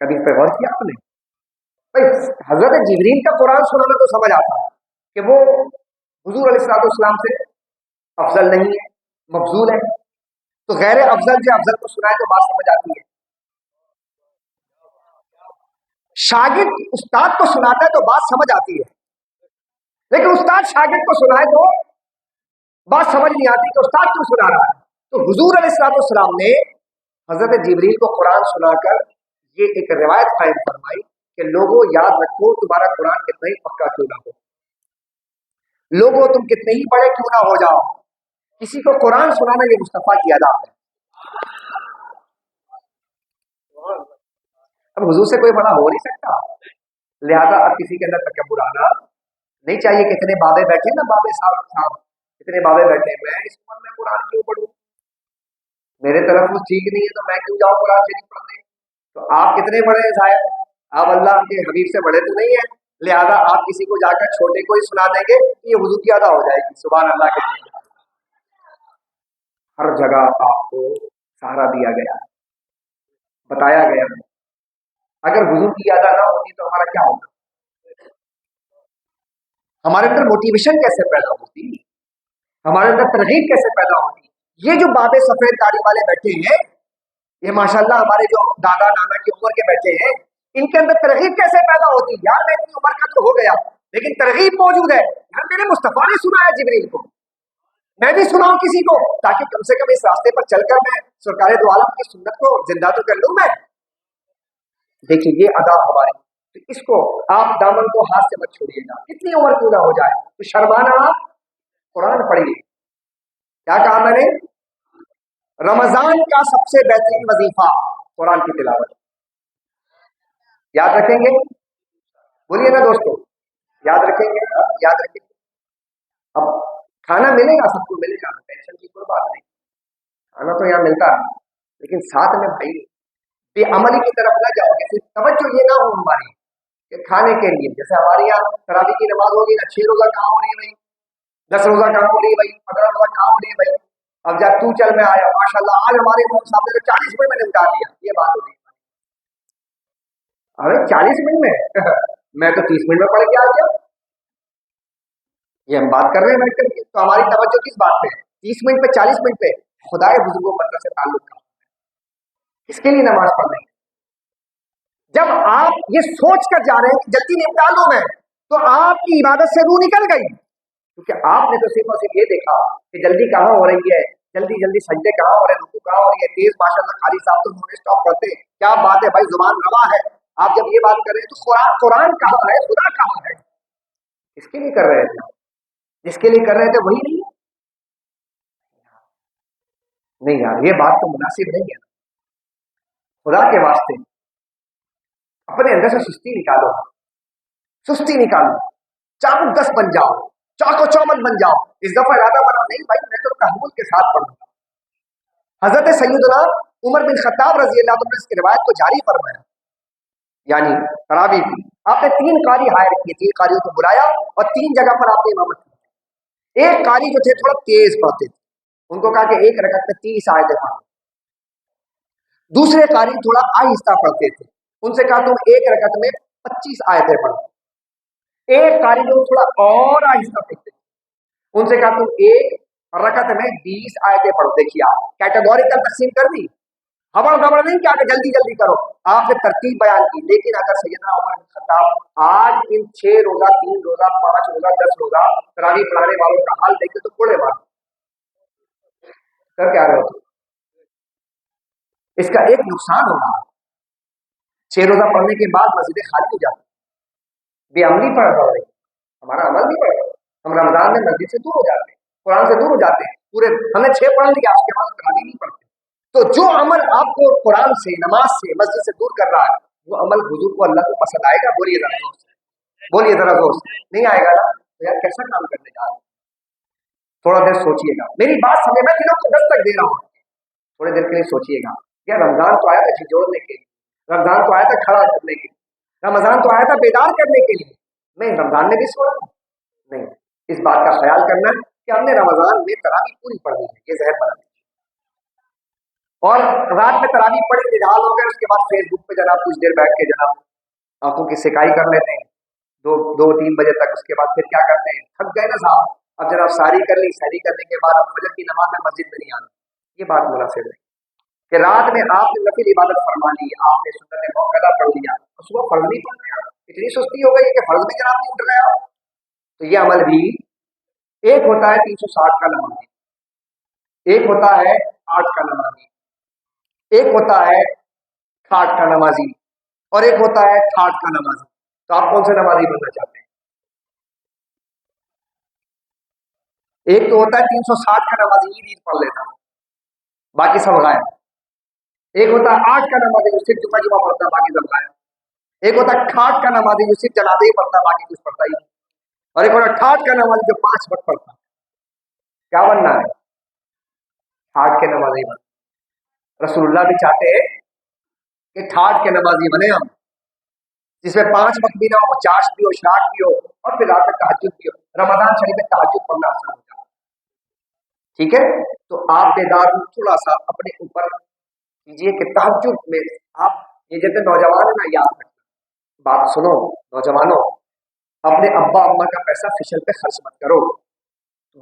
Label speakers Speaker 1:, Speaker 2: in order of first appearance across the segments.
Speaker 1: کبھی اس پہ غور کیا آپ نے؟ بھائی حضرت جبریل کا قرآن سنانا تو سمجھ آتا ہے کہ وہ حضور علیہ الصلوۃ والسلام سے افضل نہیں ہے، مفضول ہے، تو غیر افضل جو افضل کو سنائے تو بات سمجھ آتی ہے. شاگرد استاد کو سناتا ہے تو بات سمجھ آتی ہے، لیکن استاد شاگرد کو سنائے تو بات سمجھ نہیں آتی کہ استاد کیوں سنا رہا ہے. تو حضور علیہ الصلوۃ والسلام نے حضرت جبریل کو قرآن سنا کر یہ ایک روایت قائم فرمائی کہ لوگوں یاد رکھو تمہارا قرآن کتنا ہی پکا کیوں نہ ہو، لوگوں تم کتنے ہی بڑے کیوں نہ ہو جاؤ، کسی کو قرآن سنانا یہ مصطفیٰ کی ادا ہے. اب حضور سے کوئی بڑا ہو نہیں سکتا، لہذا اب کسی کے اندر تکبر آنا نہیں چاہیے. کتنے بابے بیٹھے نا، بابے صاحب کتنے بابے بیٹھے، میں اس عمر میں قرآن کیوں پڑھوں، میرے طرف وہ ٹھیک نہیں ہے تو میں کیوں جاؤں قرآن شریف پڑھنے. تو آپ کتنے بڑے ہیں صاحب، آپ اللہ کے حبیب سے بڑے تو نہیں ہیں، لہذا آپ کسی کو جا کر چھوٹے کو ہی سنا دیں گے یہ حضور کی ادا ہو جائے گی. سبحان اللہ کے ہر جگہ آپ کو سہارا دیا گیا، بتایا گیا. اگر حضور کی ادا نہ ہوتی تو ہمارا کیا ہوگا؟ ہمارے اندر موٹیویشن کیسے پیدا ہوتی، ہمارے اندر ترغیب کیسے پیدا ہوتی. یہ جو بابے سفید داڑھی والے بیٹھے ہیں، یہ ماشاءاللہ ہمارے جو دادا نانا کی عمر کے بیٹھے ہیں، ان کے اندر ترغیب کیسے پیدا ہوتی. یار میں اتنی عمر کا تو ہو گیا لیکن ترغیب موجود ہے. یار میرے مصطفیٰ نے سنایا جبریل کو، میں بھی سناؤں کسی کو، تاکہ کم سے کم اس راستے پر چل کر میں سرکار دو عالم کی سنت کو زندہ تو کر لوں میں. دیکھیے یہ ادا ہماری، تو اس کو آپ دامن کو ہاتھ سے مت چھوڑیے گا، کتنی عمر کیوں نہ ہو جائے تو شرمانا آپ قرآن پڑھیے. کیا کہا میں نے؟ رمضان کا سب سے بہترین وظیفہ قرآن کی تلاوت. یاد رکھیں گے؟ بولیے نا دوستو، یاد رکھیں گے؟ یاد رکھیں گے. اب کھانا ملے گا، سب کو ملے گا، ٹینشن کی کوئی بات نہیں، کھانا تو یہاں ملتا ہے، لیکن ساتھ میں بھائی بے عملی کی طرف نہ جاؤ. جیسے توجہ یہ نہ ہو ہماری کہ کھانے کے لیے، جیسے ہمارے یہاں تراویح کی نماز ہوگی نا، 6 روزہ کہاں ہو رہی ہے بھائی، 10 روزہ کہاں ہو رہی ہے بھائی، 15 روزہ کہاں ہو رہی ہے بھائی. اب جب تو چل میں آیا ماشاءاللہ، آج ہمارے امام صاحب نے تو 40 منٹ میں نمٹا دیا. یہ بات ہوگی ارے 40 منٹ میں میں تو 30 منٹ میں پڑھ کے آ گیا. یہ ہم بات کر رہے ہیں بیٹھ کر کے، تو ہماری توجہ کس بات پہ؟ 30 منٹ پہ، 40 منٹ پہ. خدائے بزرگوں بندر سے تعلق کا اس کے لیے نماز پڑھ رہے ہیں. جب آپ یہ سوچ کر جا رہے ہیں کہ جلدی نمٹا لوں میں، تو آپ کی عبادت سے روح نکل گئی، کیونکہ آپ نے تو صرف اور صرف یہ دیکھا کہ جلدی کہاں ہو رہی ہے، جلدی جلدی سجدے کہاں ہو رہے ہیں، رکوع کہاں ہو رہی ہے. تیز ماشاءاللہ قاری صاحب تو نون اسٹاپ کرتے ہیں، کیا بات ہے بھائی، زبان روا ہے. آپ جب یہ بات کر رہے ہیں تو قرآن کہاں ہے، خدا کہاں ہے؟ اس کے لیے کر رہے تھے، جس کے لیے کر رہے تھے وہی نہیں. نہیں یار یہ بات تو مناسب نہیں ہے. خدا کے واسطے اپنے اندر سے سستی نکالو، سستی نکالو، چاقو 10 بن جاؤ، چاقو چومن بن جاؤ. اس دفعہ ارادہ بناؤ نہیں بھائی میں تو تحمل کے ساتھ پڑھوں گا. حضرت سیدنا عمر بن خطاب رضی اللہ عنہ نے اس کی روایت کو جاری فرمایا. یعنی تراویح کی آپ نے 3 قاری ہائر کیے، 3 قاریوں کو بلایا اور 3 جگہ پر آپ نے امامت کی. ایک قاری جو تھے تھوڑا تیز پڑھتے تھے، ان کو کہا کہ ایک رکعت میں 30 آیتیں پڑھو. دوسرے قاری تھوڑا آہستہ پڑھتے تھے، ان سے کہا تم ایک رکعت میں 25 آیتیں پڑھو. ایک قاری جو تھوڑا اور آہستہ پڑھتے تھے، ان سے کہا تم ایک رکعت میں 20 آیتیں پڑھو. دیکھیے آپ کیٹیگوریکل تقسیم کر دی، ہبڑ دبڑ نہیں کیا کہ جلدی جلدی کرو، آپ نے ترتیب بیان کی. لیکن اگر سیدنا عمر بن خطاب آج ان 6 روزہ 3 روزہ 5 روزہ 10 روزہ تراویح پڑھانے والوں کا حال دیکھے تو کوڑے مار کر کیا رہے ہو. اس کا ایک نقصان ہوگا، 6 روزہ پڑھنے کے بعد مسجدیں خالی ہو جاتی، بے عملی پڑھ رہے، ہمارا عمل نہیں پڑھ رہا. ہم رمضان میں مسجد سے دور ہو جاتے ہیں، قرآن سے دور ہو جاتے ہیں. پورے ہم نے 6 پڑھ لیا، اس کے بعد تراویح نہیں پڑھتے. تو جو عمل آپ کو قرآن سے، نماز سے، مسجد سے دور کر رہا ہے، وہ عمل حضور کو اللہ کو پسند آئے گا؟ بولیے ذرا زور سے، بولیے ذرا زور سے. نہیں آئے گا نا؟ تو یار کیسا کام کرنے جا رہا ہوں؟ تھوڑا دیر سوچیے گا، میری بات سمجھے، میں دلوں کو دستک دے رہا ہوں. تھوڑے دیر کے لیے سوچیے گا. یا رمضان تو آیا تھا جھنجھوڑنے کے لیے، رمضان تو آیا تھا کھڑا کرنے کے لیے، رمضان تو آیا تھا بیدار کرنے کے لیے. میں رمضان میں بھی سو رہا ہوں؟ نہیں. اس بات کا خیال کرنا کہ ہم نے رمضان میں تراویح پوری پڑھنی ہے، یہ ذہن بنا. اور رات میں تراویح پڑھی نڈال ہو گئے، اس کے بعد فیس بک پہ جناب کچھ دیر بیٹھ کے جناب آنکھوں کی سکائی کر لیتے ہیں 2-3 بجے تک. اس کے بعد پھر کیا کرتے ہیں، تھک گئے نا صاحب، اب جناب ساری کر لی، ساری کرنے کے بعد اب فجر کی نماز میں مسجد میں نہیں آنا. یہ بات مناسب نہیں کہ رات میں آپ نے نفل عبادت فرما لی، آپ نے سنت موقع پڑھ لیا اور صبح فرض نہیں پڑھ رہے. اتنی سستی ہو گئی کہ فرض میں جناب نہیں اٹھ رہے آپ. تو یہ عمل بھی ایک ہوتا ہے 360 کا نمازی، ایک ہوتا ہے 8 کا نمازی، ایک ہوتا ہے 60 کا نمازی، اور ایک ہوتا ہے 60 کا نمازی. تو آپ کون سے نمازی بننا چاہتے ہیں؟ ایک تو ہوتا ہے 360 کا نمازی، عید پڑھ لیتا ہوں باقی سب غائب. ایک ہوتا ہے 8 کا نمازی جو صرف جمعہ پڑھتا ہے باقی سب غائب. ایک ہوتا ہے 60 کا نمازی جو صرف جنازے ہی پڑھتا ہے باقی کچھ پڑھتا ہی نہیں. اور ایک ہوتا ہے 60 کا نمازی جو 5 وقت پڑھتا ہے. کیا بننا ہے؟ 60 کے نمازی بننا. رسول اللہ بھی چاہتے ہیں کہ 60 کے نمازی بنے ہم، جس میں 5 وقت بھی نہ ہو، چاش بھی ہو، شراک بھی ہو، اور پھر رات میں تہجد بھی ہو. رمضان شریف میں تہجد پڑھنا آسان ہو جاتا ہے. ٹھیک ہے، تو آپ بیدار ہو، تھوڑا سا اپنے اوپر کیجیے کہ تہجد میں آپ، یہ جتنے نوجوان ہیں نا، یاد رکھنا بات سنو نوجوانوں، اپنے ابا اما کا پیسہ فشل پہ خرچ مت کرو.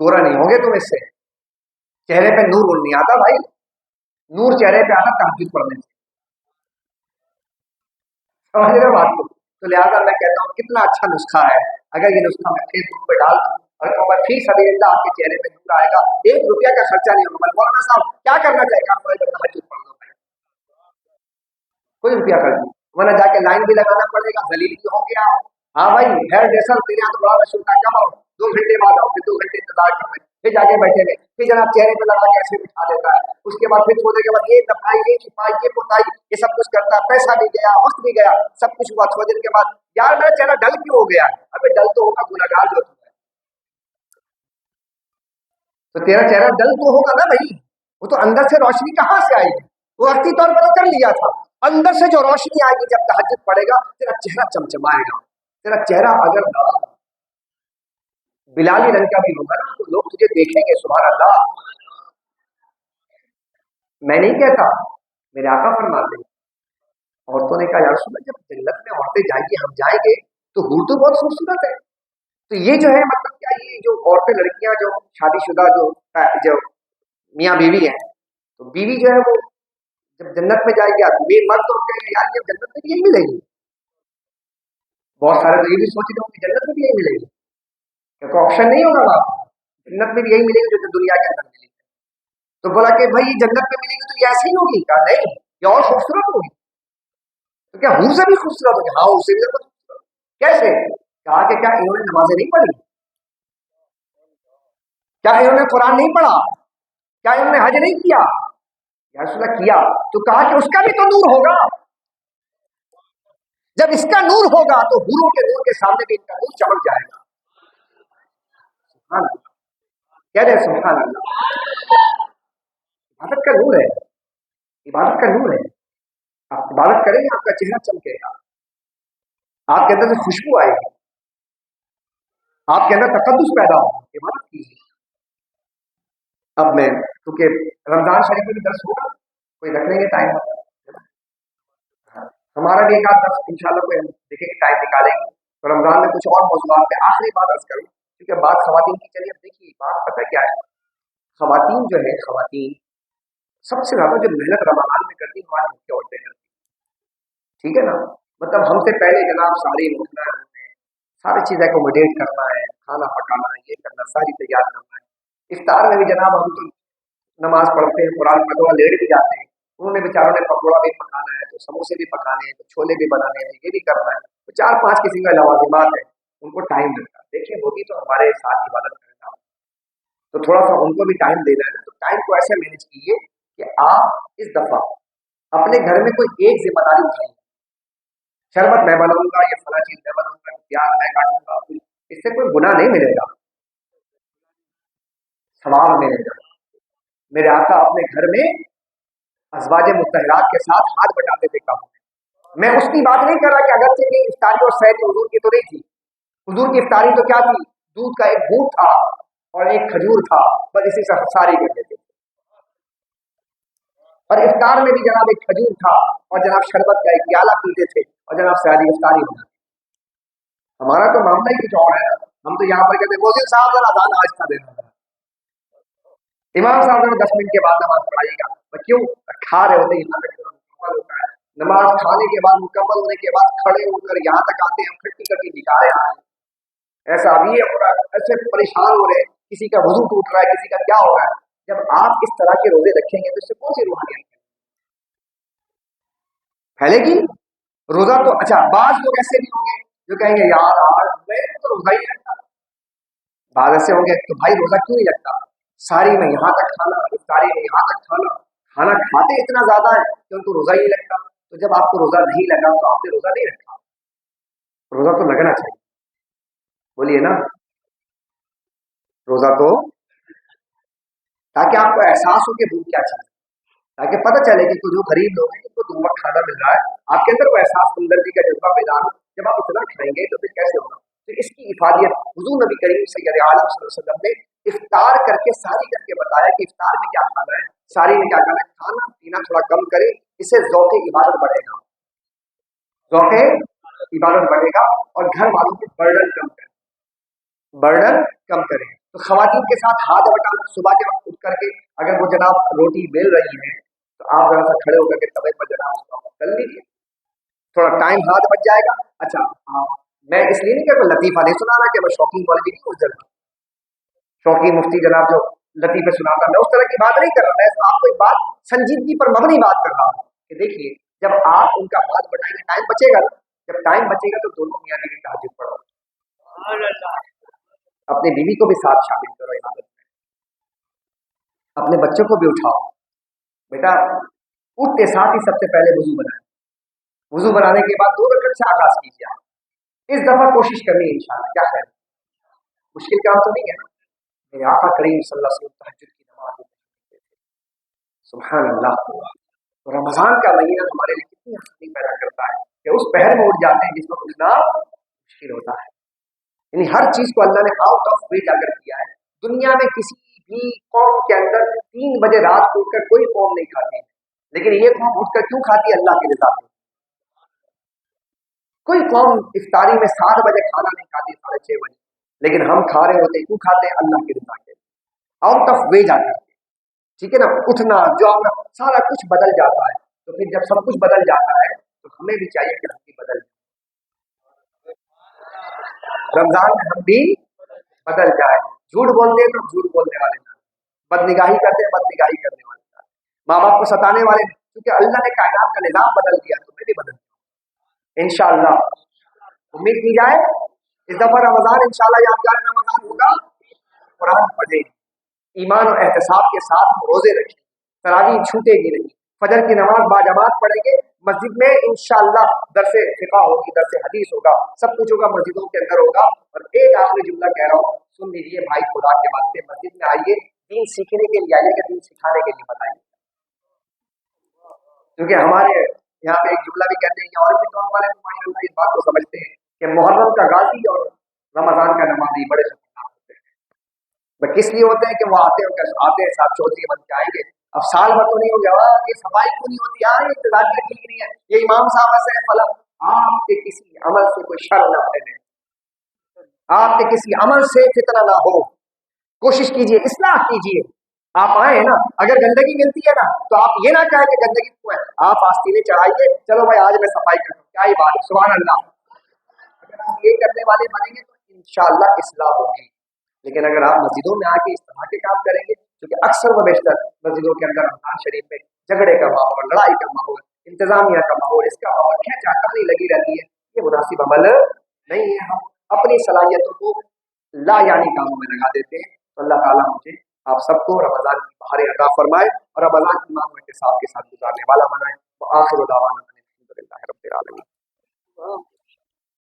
Speaker 1: گورا نہیں ہوگے تم اس سے. چہرے پہ نور نہیں آتا بھائی، نور چہرے پہ آنا تہجد پڑھنے سے. سمجھ رہے ہو بات کو؟ تو لہٰذا میں کہتا ہوں کتنا اچھا نسخہ ہے. اگر یہ نسخہ میں فیس بک پہ ڈال دوں اور کہوں میں فی سبیل اللہ آپ کے چہرے پہ نور آئے گا، 1 روپیہ کا خرچہ نہیں ہوگا. مولانا صاحب کیا کرنا چاہیے؟ آپ کو تہجد پڑھ لو، کوئی روپیہ کر دیں، ورنہ جا کے لائن بھی لگانا پڑے گا، ذلیل بھی ہوں گے آپ. ہاں بھائی ہیئر ڈریسر تیرے یہاں تو بڑا مشہور تھا، کب آؤ؟ 2 گھنٹے بعد آؤ، پھر 2 گھنٹے انتظار کر رہے ہیں، پھر جا کے بیٹھے گئے، پھر جناب چہرے پہ لگا کے ایسے بٹھا دیتا ہے. اس کے بعد پھر تھوڑے کے بعد یہ دفائی، یہ چھپائی، یہ پوتائی، یہ سب کچھ کرتا ہے. پیسہ بھی گیا، وقت بھی گیا، سب کچھ ہوا. تھوڑے دن کے بعد یار میرا چہرہ ڈل کیوں ہو گیا ہے؟ ابھی ڈل تو ہوگا، گنہگار جو تم ہے تو تیرا چہرہ ڈل تو ہوگا نا بھائی. وہ تو اندر سے روشنی کہاں سے آئے گی؟ وہ وقتی طور پر تو کر لیا تھا، اندر سے جو روشنی آئے گی جب تہجد پڑے گا تیرا چہرہ چمچمائے گا. تیرا چہرہ اگر بلالی رنگ کا بھی ہوگا نا تو لوگ تجھے دیکھیں گے. سبحان اللہ. میں نہیں کہتا، میرے آقا فرماتے ہیں. عورتوں نے کہا یا رسول اللہ جب جنت میں عورتیں جائیں گی ہم جائیں گے تو حور تو بہت خوبصورت ہے. تو یہ جو ہے مطلب کیا، یہ جو عورتیں لڑکیاں جو شادی شدہ جو میاں بیوی ہیں، تو بیوی جو ہے وہ جب جنت میں جائے گی آدمی مرد تو کہیں گے یار یہ جنت میں بھی یہی ملے گی. بہت سارے تو یہ بھی سوچتے ہوں کہ جنت میں بھی یہی ملے گی، کوئی آپشن نہیں ہوگا وہاں. جنت میں بھی یہی ملے گی جو دنیا کے اندر ملے گی. تو بولا کہ بھائی جنت میں ملے گی تو یہ ایسی ہی ہوگی؟ کہا نہیں، یہ اور خوبصورت ہوگی. تو کیا حور سے بھی خوبصورت ہوگی؟ ہاں اس سے بھی خوبصورت. کیسے؟ کہا کہ کیا انہوں نے نمازیں نہیں پڑھی؟ کیا انہوں نے قرآن نہیں پڑھا؟ کیا انہوں نے حج نہیں کیا؟ یا رسول اللہ کیا. تو کہا کہ اس کا بھی تو نور ہوگا. جب اس کا نور ہوگا تو حوروں کے نور کے سامنے بھی ان کا نور چمک جائے گا. سبحان اللہ. کہہ رہے سبحان اللہ. عبادت کا نور ہے، عبادت کا نور ہے. آپ عبادت کریں گے آپ کا چہرہ چمکے گا، آپ کے اندر سے خوشبو آئے گی، آپ کے اندر تقدس پیدا ہوگا. عبادت کیجیے. اب میں کیونکہ رمضان شریف میں بھی درس ہوگا، کوئی رکھ لیں گے ٹائم. ہمارا بھی ایک آدھ درس انشاءاللہ کوئی دیکھیں گے ٹائم نکالیں گے تو رمضان میں کچھ اور موضوعات پہ. آخری بات عرض کروں کیونکہ بات خواتین کی چلیے. اب دیکھیے بات پتہ کیا ہے، خواتین جو ہے، خواتین سب سے زیادہ جو محنت رمضان میں کرتی ہماری گھر کی عورتیں کرتی. ٹھیک ہے نا، مطلب ہم سے پہلے جناب ساری اٹھنا ہے، ساری چیزیں اکوموڈیٹ کرنا ہے، کھانا پکانا ہے، یہ کرنا، ساری تیار کرنا ہے. افطار میں بھی جناب ہم تو نماز پڑھتے ہیں، قرآن پڑھتے لیٹ بھی جاتے ہیں. انہوں نے بیچاروں نے پکوڑا بھی پکانا ہے، تو سموسے بھی پکانے ہیں، تو چھولے بھی بنانے ہیں، یہ بھی کرنا ہے. تو 4-5 قسم کا لوازمات ہیں، ان کو ٹائم لگتا ہے. دیکھیے وہ بھی تو ہمارے ساتھ عبادت کرنا، تو تھوڑا سا ان کو بھی ٹائم دینا ہے. تو ٹائم کو ایسے مینج کیجیے کہ آپ اس دفعہ اپنے گھر میں کوئی ایک ذمہ داری اٹھائیے. شربت میں بناؤں گا، یہ فلاں چیز میں بناؤں گا، پیاز میں کاٹوں گا، اس سے کوئی گناہ نہیں ملے گا، ثواب ملے گا. میرے آقا اپنے گھر میں ازواج مطہرات کے ساتھ ہاتھ بٹاتے دیکھا ہوں. میں اس کی بات نہیں کر رہا کہ اگرچہ کہ افطاری اور سحری حضور کی تو نہیں تھی. حضور کی افطاری تو کیا تھی؟ دودھ کا ایک گھونٹ تھا اور ایک کھجور تھا، بس اسی سے ساری کر دیتے. اور افطار میں بھی جناب ایک کھجور تھا اور جناب شربت کا ایک پیالہ پیتے تھے اور جناب ساری افطاری بناتے. ہمارا تو معاملہ ہی کچھ اور ہے. ہم تو یہاں پر کہتے ہیں موزن صاحب ذرا اذان آج کا دینا تھا, امام صاحب نے 10 منٹ کے بعد نماز پڑھائیے گا. کیوں؟ کھا رہے ہوتے ہیں, مکمل ہوتا ہے. نماز کھانے کے بعد مکمل ہونے کے بعد کھڑے ہو کر یہاں تک آتے ہیں, ہم کھٹی کر کے دکھا رہے ہیں ایسا ابھی ہو رہا ہے, ایسے پریشان ہو رہے ہیں, کسی کا وضو ٹوٹ رہا ہے, کسی کا کیا ہو رہا ہے. جب آپ اس طرح کے روزے رکھیں گے تو اس سے کون سی روحانیت پھیلے گی؟ روزہ تو اچھا, بعض لوگ ایسے بھی ہوں گے جو کہیں گے یار آج میں تو روزہ ہی رکھتا. بعض ایسے ہوں گے تو بھائی روزہ کیوں نہیں رکھتا, ساری میں یہاں تک کھانا, افطاری میں یہاں تک کھانا, کھانا کھاتے اتنا زیادہ ہے کہ ان کو روزہ ہی لگتا. تو جب آپ کو روزہ نہیں لگا تو آپ نے روزہ نہیں رکھا. روزہ تو لگنا چاہیے, بولیے نا, روزہ تو تاکہ آپ کو احساس ہو کہ بھوک کیا چیز, تاکہ پتہ چلے کہ جو غریب لوگ ہیں جن کو 2 وقت کھانا مل رہا ہے, آپ کے اندر وہ احساس ہمدردی کا جذبہ بیدار ہو. جب آپ اتنا کھائیں گے تو پھر کیسے ہوگا؟ تو اس کی افادیت حضور نبی کریم سید عالم صلی اللہ علیہ وسلم نے افطار کر کے ساری کر کے بتایا کہ افطار میں کیا کھانا ہے, ساری میں کیا کھانا ہے. کھانا پینا تھوڑا کم کرے, اس سے ذوق عبادت بڑھے گا, ذوق عبادت بڑھے گا, اور گھر والوں کے برڈن کم کرے, برڈن کم کرے. تو خواتین کے ساتھ ہاتھ بٹا صبح کے وقت اٹھ کر کے اگر وہ جناب روٹی بیل رہی ہیں تو آپ ذرا سا کھڑے ہو کر کے توے پر جناب اس کو تل لیجیے, تھوڑا ٹائم ہاتھ بچ جائے گا. اچھا میں اس لیے نہیں کہ کوئی لطیفہ نہیں سنا رہا کہ میں شوقین والے نہیں ہوں, شوقین مفتی جناب جو لطیفے سناتا, میں اس طرح کی بات نہیں کر رہا. میں آپ کو ایک بات سنجیدگی پر مبنی بات کر رہا ہوں کہ دیکھیے جب آپ ان کا ہاتھ بٹائیں گے ٹائم بچے گا, جب ٹائم بچے گا تو دونوں میاں بیوی تہجد پڑھو, اپنے بیوی کو بھی ساتھ شامل کرو عبادت میں, اپنے بچوں کو بھی اٹھاؤ. بیٹا اٹھتے ساتھ ہی سب سے پہلے وضو بنائیں, وضو بنانے کے بعد 2 رکعت سے آغاز کیجیے. اس دفعہ کوشش کرنی ہے انشاءاللہ. کیا خیر, مشکل کام تو نہیں ہے نا. میرے آقا کریم صلی اللہ علیہ وسلم تہجد کی نماز پڑھتے تھے, سبحان اللہ. تو رمضان کا مہینہ ہمارے لیے کتنی آسانی پیدا کرتا ہے کہ اس پہر میں اٹھ جاتے ہیں جس وقت اٹھنا مشکل ہوتا ہے. یعنی ہر چیز کو اللہ نے آؤٹ آف وے جا کر کیا ہے. دنیا میں کسی بھی قوم کے اندر 3 بجے رات کو اٹھ کر کوئی قوم نہیں کھاتی, لیکن یہ قوم اٹھ کر کیوں کھاتی ہے؟ اللہ کی رضا سے. کوئی قوم افطاری میں 7 بجے کھانا نہیں کھاتی, 6:30 بجے, لیکن ہم کھا رہے ہوتے کیوں کھاتے ہیں؟ اللہ کی رضا کے, آؤٹ آف وے جا کر کے. ٹھیک ہے نا, اٹھنا جو سارا کچھ بدل جاتا ہے. تو پھر جب سب کچھ بدل جاتا ہے تو ہمیں بھی چاہیے کہ ہم بھی بدل جائیں, رمضان میں ہم بھی بدل جائیں. جھوٹ بولتے ہیں تو جھوٹ بولنے والے نہ, بد نگاہی کرتے ہیں بد نگاہی کرنے والے نہ, ماں باپ کو ستانے والے, کیونکہ اللہ نے کائنات کا نظام بدل دیا تو میں بھی بدل دیا انشاءاللہ. امید کی جائے اس دفعہ رمضان انشاءاللہ یادگار رمضان ہوگا. قرآن پڑھیں, ایمان اور احتساب کے ساتھ ہم روزے رکھیں, تراویح چھوٹے گی نہیں, فجر کی نماز باجماعت پڑھیں گے, مسجد میں انشاءاللہ درس فقہ ہوگی, درس حدیث ہوگا, سب کچھ ہوگا, مسجدوں کے اندر ہوگا. اور ایک آخری جملہ کہہ رہا ہوں, سن لیجیے بھائی خدا کے واسطے, مسجد میں آئیے, دین سیکھنے کے لیے آئیے, کہ دین سکھانے کے لیے بتائیے. کیونکہ ہمارے یہاں پہ ایک جملہ بھی کہتے ہیں کہ اور بھی قوم والے ماشاء اللہ اس بات کو سمجھتے ہیں کہ محرم کا غازی اور رمضان کا نمازی بڑے خطرناک ہوتے ہیں. بس کس لیے ہوتے ہیں کہ وہ آتے ہیں ساتھ چوتھی بن کے آئیں گے. اب سال بھر تو نہیں ہو گیا, یہ صفائی کیوں نہیں ہوتی یار, یہ انتظامیہ ٹھیک نہیں ہے, یہ امام صاحب ایسے فلاں. آپ کے کسی عمل سے کوئی شر نہ پھیلے, آپ کے کسی عمل سے فتنہ نہ ہو, کوشش کیجیے, اصلاح کیجیے. آپ آئے ہیں نا, اگر گندگی ملتی ہے نا تو آپ یہ نہ کہیں کہ گندگی کیوں ہے, آپ آستینے چڑھائیے, چلو بھائی آج میں صفائی کرتا ہوں, کیا ہی بات ہے, سبحان اللہ. اگر آپ یہ کرنے والے بنیں گے تو انشاءاللہ اصلاح ہوگی. لیکن اگر آپ مسجدوں میں آ کے اس طرح کے کام کریں گے, کیونکہ اکثر و بیشتر مسجدوں کے اندر رمضان شریف میں جھگڑے کا ماحول, لڑائی کا ماحول, انتظامیہ کا ماحول, اس کا ماحول, کھینچا تانی لگی رہتی ہے, یہ مناسب عمل نہیں ہے. ہم اپنی صلاحیتوں کو لا یعنی کاموں میں لگا دیتے ہیں. تو اللہ تعالیٰ مجھے آپ سب کو رمضان کی بہاریں عطا فرمائے اور رمضان کی ماہ احتساب کے ساتھ گزارنے والا بنائے. وآخر دعوانا الحمد للہ رب العالمین.